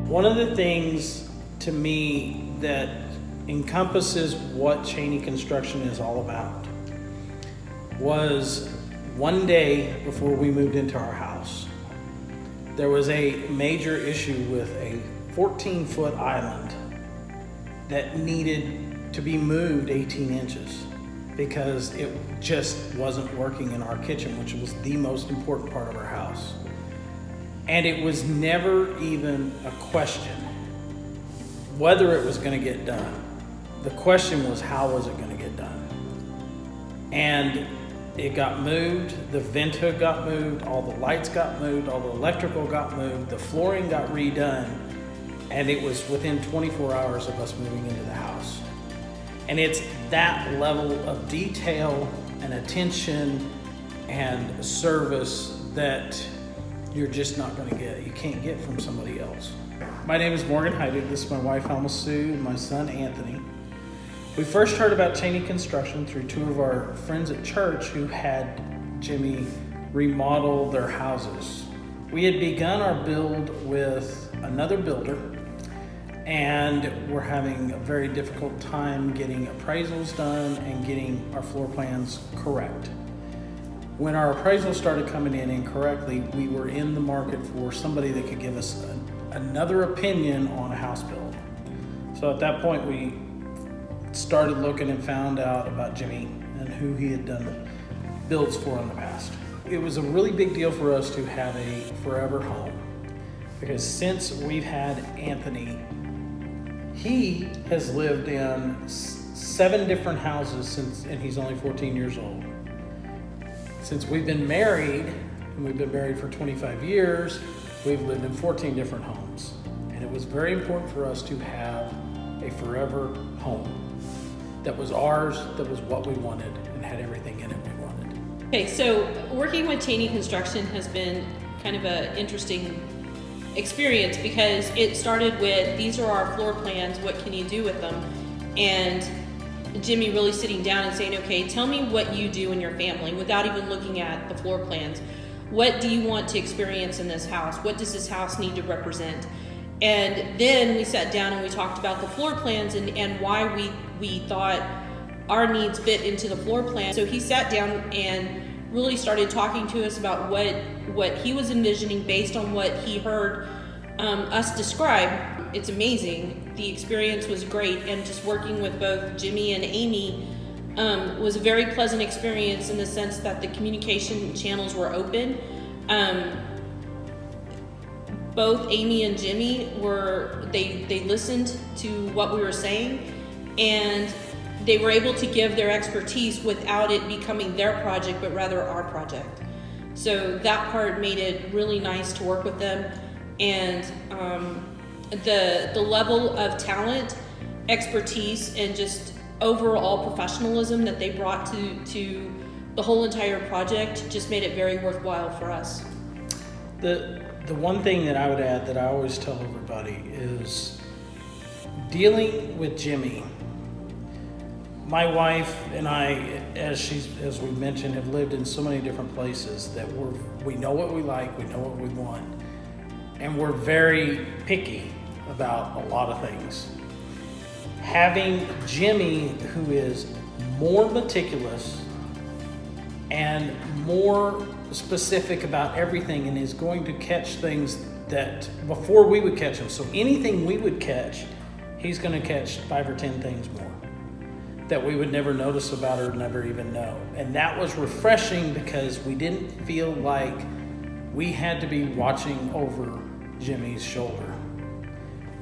One of the things to me that encompasses what Chaney Construction is all about was one day before we moved into our house, there was a major issue with a 14-foot island that needed to be moved 18 inches because it just wasn't working in our kitchen, which was the most important part of our house. And it was never even a question whether it was going to get done. The question was, how was it going to get done? And it got moved, the vent hood got moved, all the lights got moved, all the electrical got moved, the flooring got redone, and it was within 24 hours of us moving into the house. And it's that level of detail and attention and service that you're just not going to get. You can't get from somebody else. My name is Morgan Haiduk. This is my wife, Alma Sue, and my son, Anthony. We first heard about Chaney Construction through two of our friends at church who had Jimmy remodel their houses. We had begun our build with another builder, and we're having a very difficult time getting appraisals done and getting our floor plans correct. When our appraisals started coming in incorrectly, we were in the market for somebody that could give us another opinion on a house build. So at that point, we started looking and found out about Jimmy and who he had done builds for in the past. It was a really big deal for us to have a forever home because since we've had Anthony, he has lived in 7 different houses and he's only 14 years old. Since we've been married, and we've been married for 25 years, we've lived in 14 different homes. And it was very important for us to have a forever home that was ours, that was what we wanted, and had everything in it we wanted. Okay, so working with Chaney Construction has been kind of an interesting experience because it started with, these are our floor plans, what can you do with them? And Jimmy really sitting down and saying, okay, tell me what you do in your family without even looking at the floor plans. What do you want to experience in this house? What does this house need to represent? And then we sat down and we talked about the floor plans and why we thought our needs fit into the floor plan. So he sat down and really started talking to us about what he was envisioning based on what he heard us describe. It's amazing. The experience was great, and just working with both Jimmy and Amy was a very pleasant experience in the sense that the communication channels were open. Both Amy and Jimmy they listened to what we were saying, and they were able to give their expertise without it becoming their project, but rather our project. So that part made it really nice to work with them, and the level of talent, expertise, and just overall professionalism that they brought to the whole entire project just made it very worthwhile for us. The one thing that I would add that I always tell everybody is dealing with Jimmy. My wife and I, as we mentioned, have lived in so many different places that we know what we like, we know what we want, and we're very picky about a lot of things. Having Jimmy, who is more meticulous and more specific about everything and is going to catch things that before we would catch them. So anything we would catch, he's going to catch 5 or 10 things more that we would never notice about or never even know. And that was refreshing because we didn't feel like we had to be watching over Jimmy's shoulder.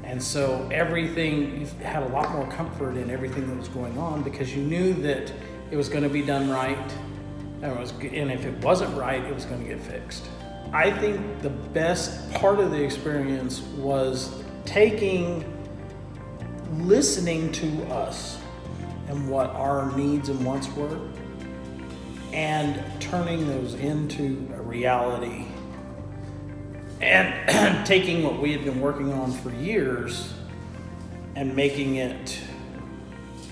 And so everything, you had a lot more comfort in everything that was going on because you knew that it was going to be done right. And if it wasn't right, it was going to get fixed. I think the best part of the experience was listening to us and what our needs and wants were, and turning those into a reality, and taking what we had been working on for years and making it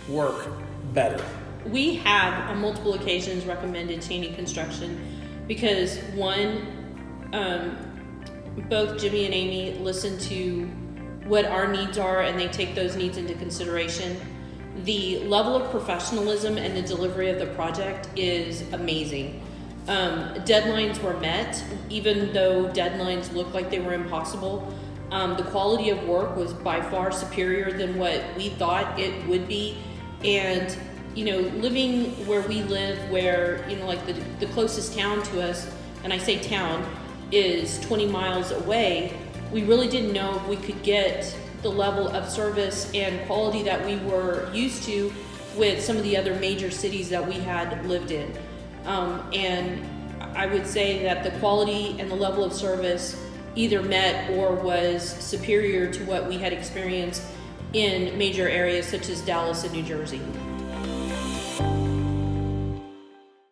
work better. We have on multiple occasions recommended Chaney Construction because one, both Jimmy and Amy listened to what our needs are, and they take those needs into consideration. The level of professionalism and the delivery of the project is amazing. Deadlines were met, even though deadlines looked like they were impossible. The quality of work was by far superior than what we thought it would be. And, you know, living where we live, where, you know, like the closest town to us, and I say town, is 20 miles away, we really didn't know if we could get the level of service and quality that we were used to with some of the other major cities that we had lived in. And I would say that the quality and the level of service either met or was superior to what we had experienced in major areas such as Dallas and New Jersey.